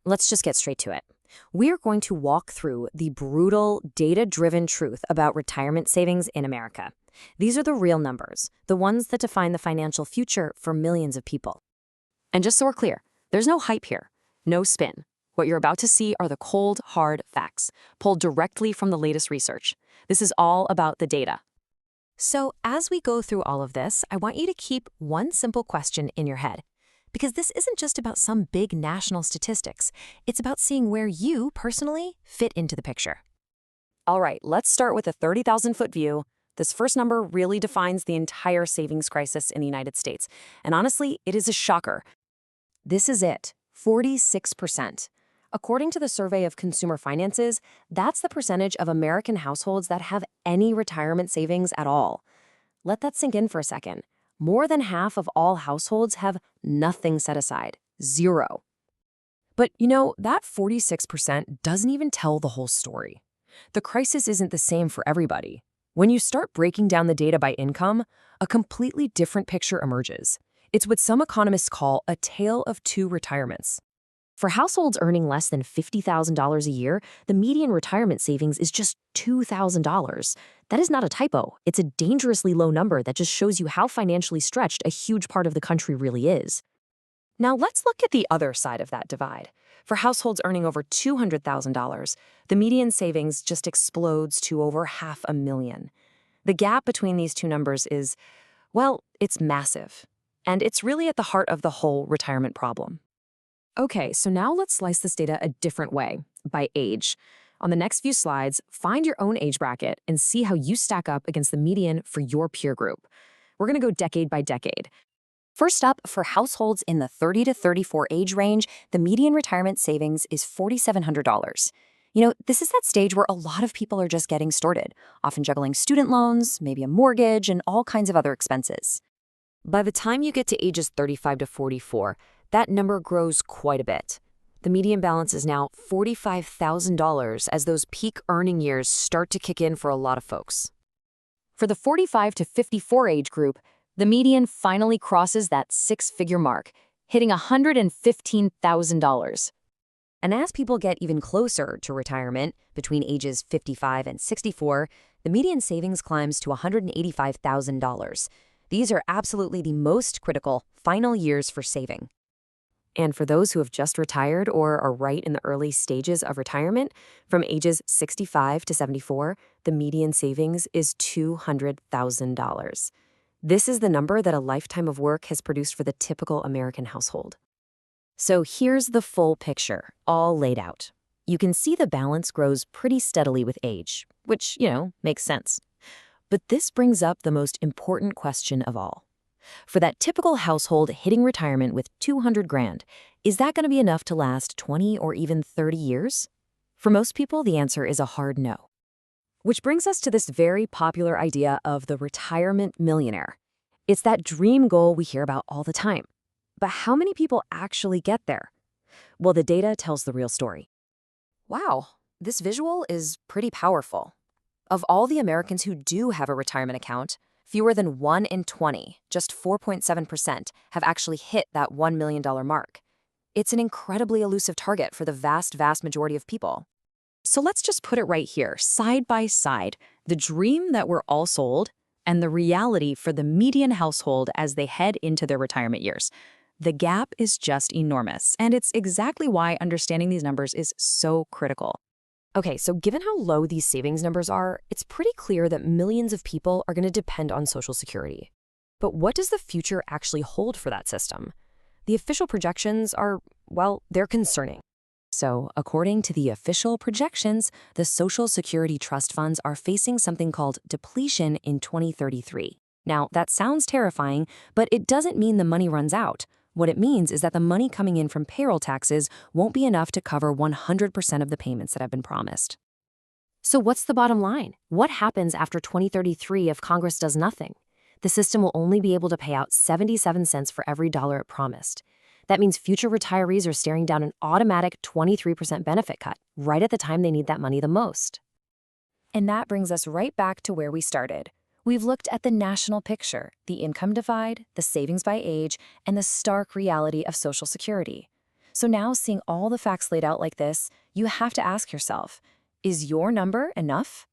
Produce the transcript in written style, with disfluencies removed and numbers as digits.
let's just get straight to it. We're going to walk through the brutal, data-driven truth about retirement savings in America. These are the real numbers, the ones that define the financial future for millions of people. And just so we're clear, there's no hype here, no spin. What you're about to see are the cold, hard facts, pulled directly from the latest research. This is all about the data. So as we go through all of this, I want you to keep one simple question in your head. Because this isn't just about some big national statistics. It's about seeing where you, personally, fit into the picture. All right, let's start with a 30,000-foot view. This first number really defines the entire savings crisis in the United States. And honestly, it is a shocker. This is it, 46%. According to the Survey of Consumer Finances, that's the percentage of American households that have any retirement savings at all. Let that sink in for a second. More than half of all households have nothing set aside, zero. But that 46% doesn't even tell the whole story. The crisis isn't the same for everybody. When you start breaking down the data by income, a completely different picture emerges. It's what some economists call a tale of two retirements. For households earning less than $50,000 a year, the median retirement savings is just $2,000. That is not a typo. It's a dangerously low number that just shows you how financially stretched a huge part of the country really is. Now let's look at the other side of that divide. For households earning over $200,000, the median savings just explodes to over $500,000. The gap between these two numbers is, well, it's massive. And it's really at the heart of the whole retirement problem. Okay, so now let's slice this data a different way, by age. On the next few slides, find your own age bracket and see how you stack up against the median for your peer group. We're going to go decade by decade. First up, for households in the 30 to 34 age range, the median retirement savings is $4,700. This is that stage where a lot of people are just getting started, often juggling student loans, maybe a mortgage, and all kinds of other expenses. By the time you get to ages 35 to 44, that number grows quite a bit. The median balance is now $45,000 as those peak earning years start to kick in for a lot of folks. For the 45 to 54 age group, the median finally crosses that six-figure mark, hitting $115,000. And as people get even closer to retirement, between ages 55 and 64, the median savings climbs to $185,000. These are absolutely the most critical final years for saving. And for those who have just retired or are right in the early stages of retirement, from ages 65 to 74, the median savings is $200,000. This is the number that a lifetime of work has produced for the typical American household. So here's the full picture, all laid out. You can see the balance grows pretty steadily with age, which, makes sense. But this brings up the most important question of all. For that typical household hitting retirement with $200,000, is that going to be enough to last 20 or even 30 years? For most people, the answer is a hard no. Which brings us to this very popular idea of the retirement millionaire. It's that dream goal we hear about all the time. But how many people actually get there? Well, the data tells the real story. Wow, this visual is pretty powerful. Of all the Americans who do have a retirement account, fewer than 1 in 20, just 4.7%, have actually hit that $1 million mark. It's an incredibly elusive target for the vast majority of people. So let's just put it right here, side by side, the dream that we're all sold and the reality for the median household as they head into their retirement years. The gap is just enormous, and it's exactly why understanding these numbers is so critical. Okay, so given how low these savings numbers are, it's pretty clear that millions of people are going to depend on Social Security. But what does the future actually hold for that system? The official projections are, well, they're concerning. So, according to the official projections, the Social Security trust funds are facing something called depletion in 2033. Now, that sounds terrifying, but it doesn't mean the money runs out. What it means is that the money coming in from payroll taxes won't be enough to cover 100% of the payments that have been promised. So what's the bottom line? What happens after 2033 if Congress does nothing? The system will only be able to pay out 77 cents for every dollar it promised. That means future retirees are staring down an automatic 23% benefit cut right at the time they need that money the most. And that brings us right back to where we started. We've looked at the national picture, the income divide, the savings by age, and the stark reality of Social Security. So now, seeing all the facts laid out like this, you have to ask yourself, is your number enough?